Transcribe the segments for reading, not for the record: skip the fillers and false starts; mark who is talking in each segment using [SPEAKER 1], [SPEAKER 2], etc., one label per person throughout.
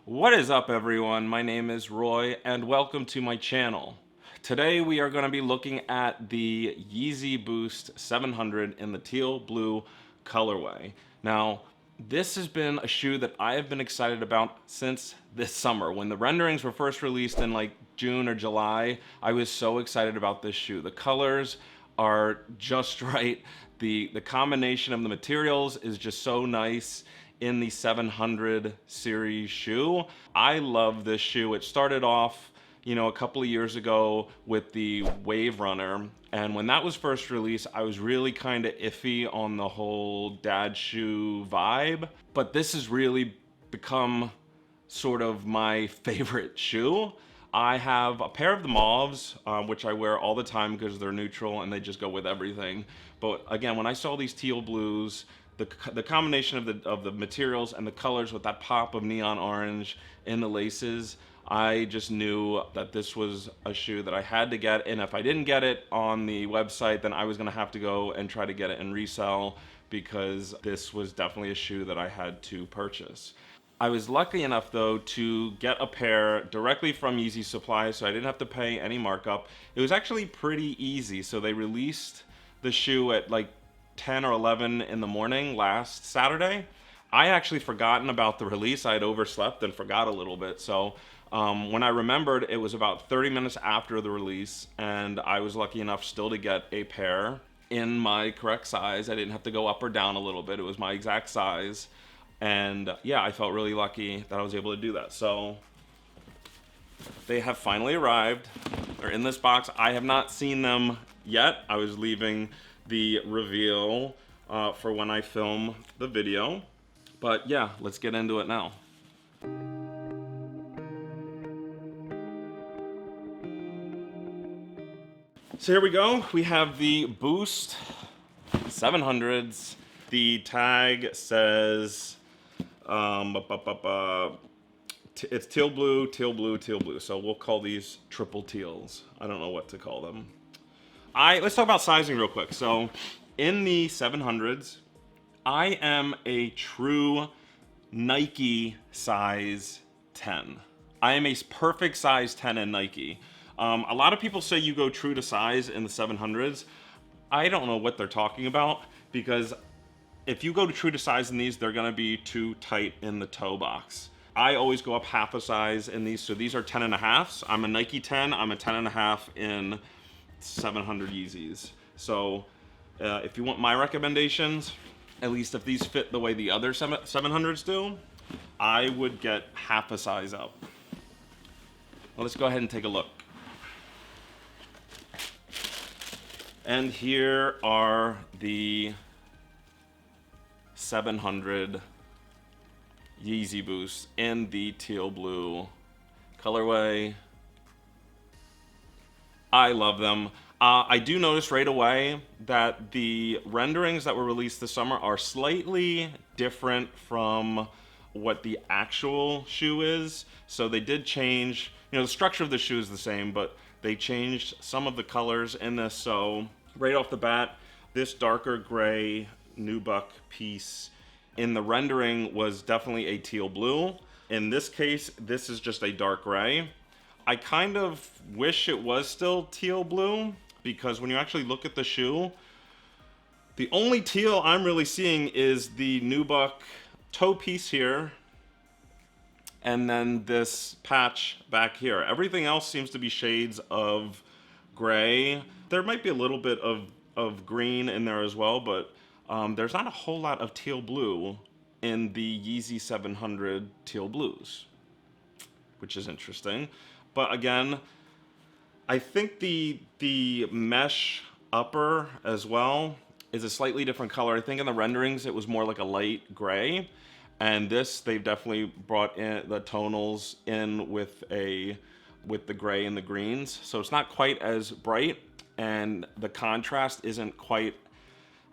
[SPEAKER 1] What is up, everyone? My name is Roy and welcome to my channel. Today we are going to be looking at the Yeezy Boost 700 in the teal blue colorway. Now, this has been a shoe that I have been excited about since this summer. When the renderings were first released in like June or July, I was so excited about this shoe. The colors are just right. The combination of the materials is just so nice in the 700 series shoe. I love this shoe. It started off, a couple of years ago with the Wave Runner. And when that was first released, I was really kind of iffy on the whole dad shoe vibe. But this has really become sort of my favorite shoe. I have a pair of the mauves, which I wear all the time because they're neutral and they just go with everything. But again, when I saw these teal blues, the combination of the materials and the colors with that pop of neon orange in the laces, I just knew that this was a shoe that I had to get. And if I didn't get it on the website, then I was gonna have to go and try to get it in resale, because this was definitely a shoe that I had to purchase. I was lucky enough though to get a pair directly from Yeezy Supply, so I didn't have to pay any markup. It was actually pretty easy. So they released the shoe at like 10 or 11 in the morning last Saturday. I actually forgotten about the release. I had overslept and forgot a little bit. So when I remembered, it was about 30 minutes after the release, and I was lucky enough still to get a pair in my correct size. I didn't have to go up or down a little bit. It was my exact size. And yeah, I felt really lucky that I was able to do that. So they have finally arrived. They're in this box. I have not seen them yet. I was leaving the reveal for when I film the video. But yeah, let's get into it now. So here we go. We have the Boost 700s. The tag says it's teal blue, teal blue, teal blue. So we'll call these triple teals. I don't know what to call them. Let's talk about sizing real quick. So in the 700s, I am a true Nike size 10. I am a perfect size 10 in Nike. A lot of people say you go true to size in the 700s. I don't know what they're talking about, because if you go to true to size in these, they're gonna be too tight in the toe box. I always go up half a size in these. So these are 10 and a halves. I'm a Nike 10, I'm a 10 and a half in 700 Yeezys. So if you want my recommendations, at least if these fit the way the other 700s do, I would get half a size up. Well, let's go ahead and take a look. And here are the 700 Yeezy Boost in the teal blue colorway. I love them. I do notice right away that the renderings that were released this summer are slightly different from what the actual shoe is. So they did change, the structure of the shoe is the same, but they changed some of the colors in this. So right off the bat, this darker gray nubuck piece in the rendering was definitely a teal blue. In this case, this is just a dark gray. I kind of wish it was still teal blue, because when you actually look at the shoe, the only teal I'm really seeing is the nubuck toe piece here, and then this patch back here. Everything else seems to be shades of gray. There might be a little bit of green in there as well, but there's not a whole lot of teal blue in the Yeezy 700 Teal Blues, which is interesting. But again, I think the mesh upper as well is a slightly different color. I think in the renderings it was more like a light gray, and this they've definitely brought in the tonals in with the gray and the greens, so it's not quite as bright, and the contrast isn't quite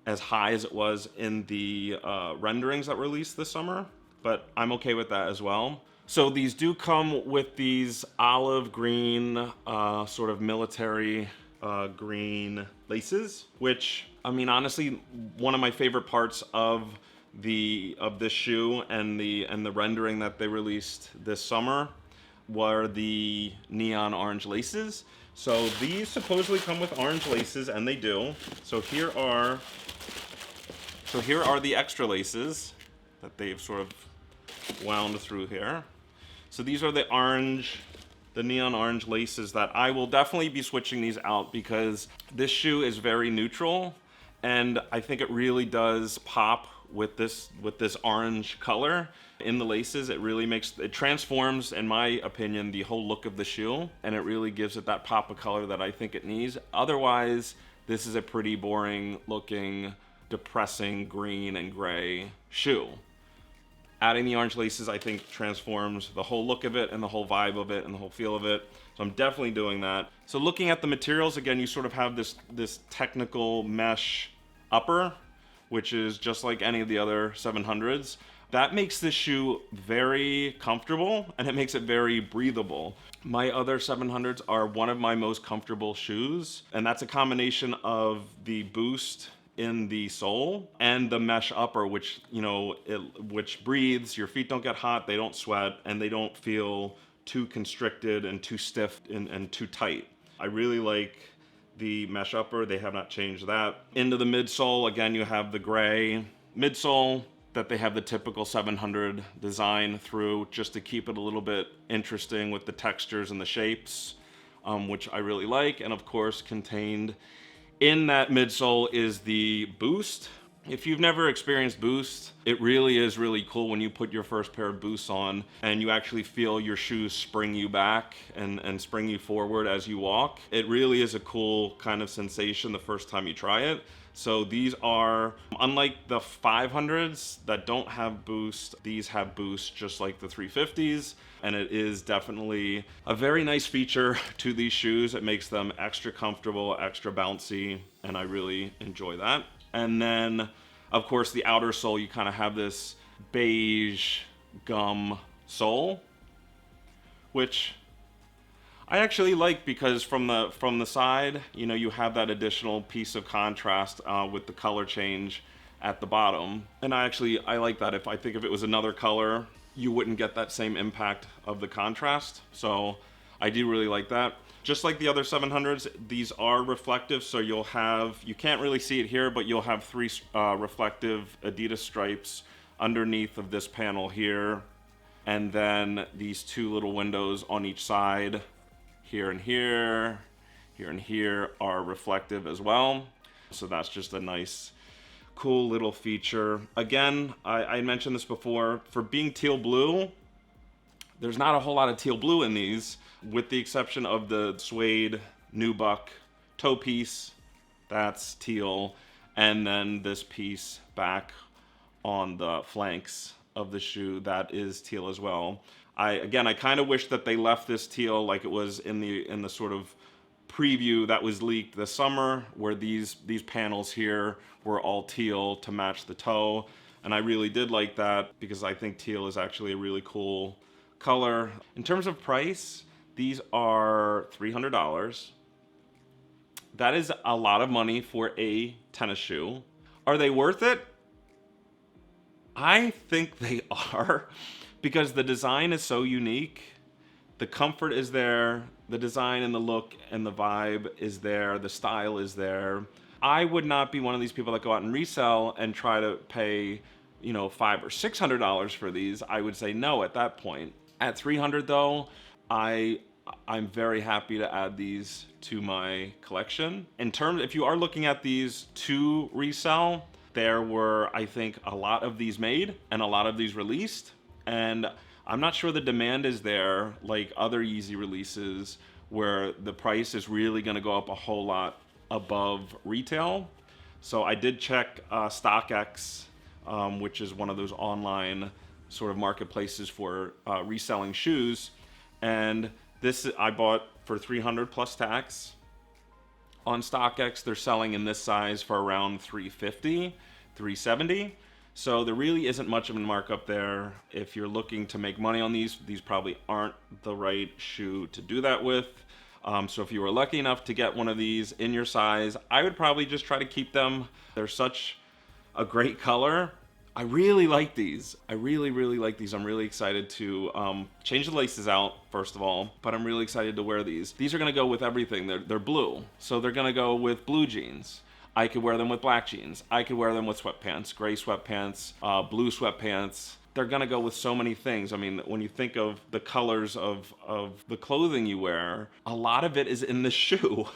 [SPEAKER 1] as high as it was in the renderings that were released this summer, but I'm okay with that as well. So these do come with these olive green, sort of military green laces, which, I mean, honestly, one of my favorite parts of of this shoe and the rendering that they released this summer were the neon orange laces. So these supposedly come with orange laces, and they do. So here are the extra laces that they've sort of wound through here. So these are the neon orange laces that I will definitely be switching these out, because this shoe is very neutral, and I think it really does pop with this orange color in the laces. It transforms, in my opinion, the whole look of the shoe, and it really gives it that pop of color that I think it needs. Otherwise, this is a pretty boring looking, depressing green and gray shoe. Adding the orange laces, I think, transforms the whole look of it and the whole vibe of it and the whole feel of it. So I'm definitely doing that. So looking at the materials, again, you sort of have this technical mesh upper, which is just like any of the other 700s. That makes this shoe very comfortable, and it makes it very breathable. My other 700s are one of my most comfortable shoes, and that's a combination of the boost in the sole and the mesh upper, which, you know, which breathes. Your feet don't get hot, they don't sweat, and they don't feel too constricted and too stiff and too tight. I really like the mesh upper. They have not changed that. Into the midsole, again, you have the gray midsole that they have the typical 700 design through, just to keep it a little bit interesting with the textures and the shapes, which I really like. And of course, contained in that midsole is the boost. If you've never experienced boost, it really is really cool when you put your first pair of boosts on and you actually feel your shoes spring you back and spring you forward as you walk. It really is a cool kind of sensation the first time you try it. So these are, unlike the 500s that don't have boost, these have boost just like the 350s. And it is definitely a very nice feature to these shoes. It makes them extra comfortable, extra bouncy, and I really enjoy that. And then, of course, the outer sole, you kind of have this beige gum sole, which I actually like, because from the side, you know, you have that additional piece of contrast with the color change at the bottom. And I like that. I think if it was another color, you wouldn't get that same impact of the contrast. So I do really like that. Just like the other 700s, these are reflective, so you can't really see it here, but you'll have 3 reflective Adidas stripes underneath of this panel here, and then these 2 little windows on each side, here and here, here and here, are reflective as well. So that's just a nice, cool little feature. Again, I mentioned this before, for being teal blue, there's not a whole lot of teal blue in these, with the exception of the suede nubuck toe piece, that's teal, and then this piece back on the flanks of the shoe, that is teal as well. I kind of wish that they left this teal like it was in the sort of preview that was leaked this summer, where these panels here were all teal to match the toe, and I really did like that, because I think teal is actually a really cool color. In terms of price, these are $300. That is a lot of money for a tennis shoe. Are they worth it? I think they are, because the design is so unique. The comfort is there, the design and the look and the vibe is there, the style is there. I would not be one of these people that go out and resell and try to pay, you know, $500 or $600 for these. I would say no at that point. At $300 though, I'm very happy to add these to my collection. If you are looking at these to resell, there were, I think, a lot of these made and a lot of these released, and I'm not sure the demand is there like other Yeezy releases, where the price is really going to go up a whole lot above retail. So I did check StockX, which is one of those online sort of marketplaces for reselling shoes, and this I bought for $300 plus tax. On StockX, they're selling in this size for around $350, $370. So there really isn't much of a markup there. If you're looking to make money on these probably aren't the right shoe to do that with. So if you were lucky enough to get one of these in your size, I would probably just try to keep them. They're such a great color. I really like these. I really, really like these. I'm really excited to change the laces out, first of all, but I'm really excited to wear these. These are gonna go with everything. They're blue, so they're gonna go with blue jeans. I could wear them with black jeans. I could wear them with sweatpants, gray sweatpants, blue sweatpants. They're gonna go with so many things. I mean, when you think of the colors of the clothing you wear, a lot of it is in the shoe.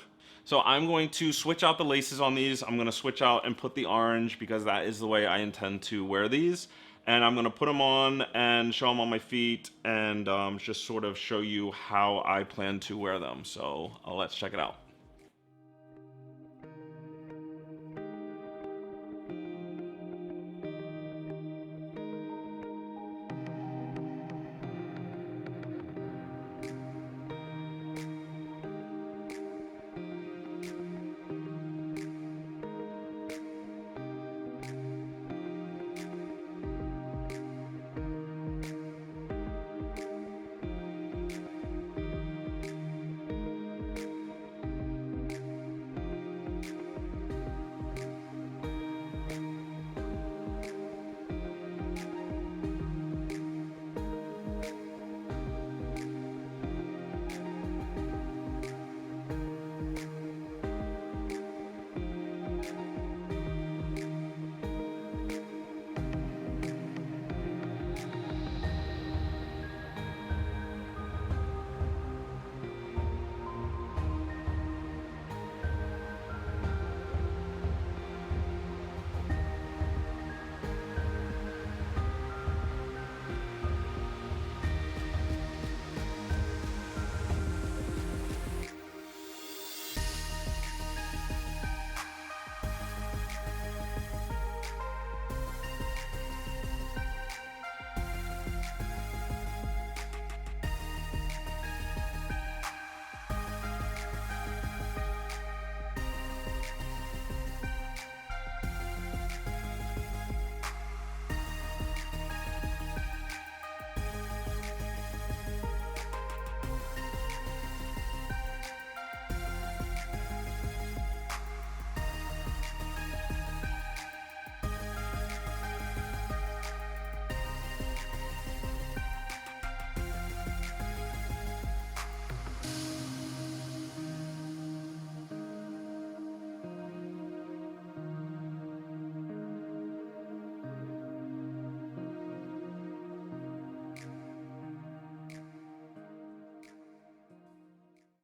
[SPEAKER 1] So I'm going to switch out the laces on these. I'm gonna switch out and put the orange because that is the way I intend to wear these. And I'm gonna put them on and show them on my feet and just sort of show you how I plan to wear them. So let's check it out.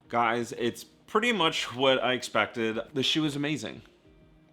[SPEAKER 1] Guys, it's pretty much what I expected. The shoe is amazing.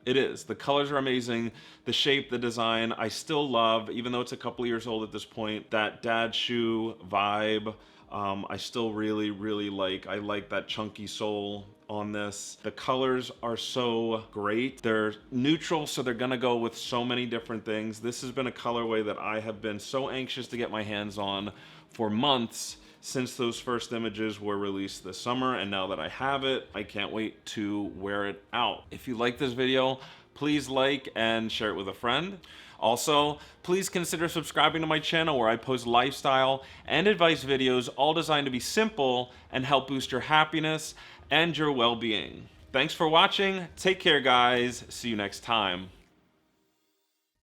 [SPEAKER 1] It is. The colors are amazing. The shape, the design, I still love, even though it's a couple years old at this point, that dad shoe vibe. I still really, really like. I like that chunky sole on this. The colors are so great. They're neutral, so they're gonna go with so many different things. This has been a colorway that I have been so anxious to get my hands on for months, since those first images were released this summer, and now that I have it, I can't wait to wear it out. If you like this video, please like and share it with a friend. Also, please consider subscribing to my channel where I post lifestyle and advice videos, all designed to be simple and help boost your happiness and your well-being. Thanks for watching. Take care, guys. See you next time.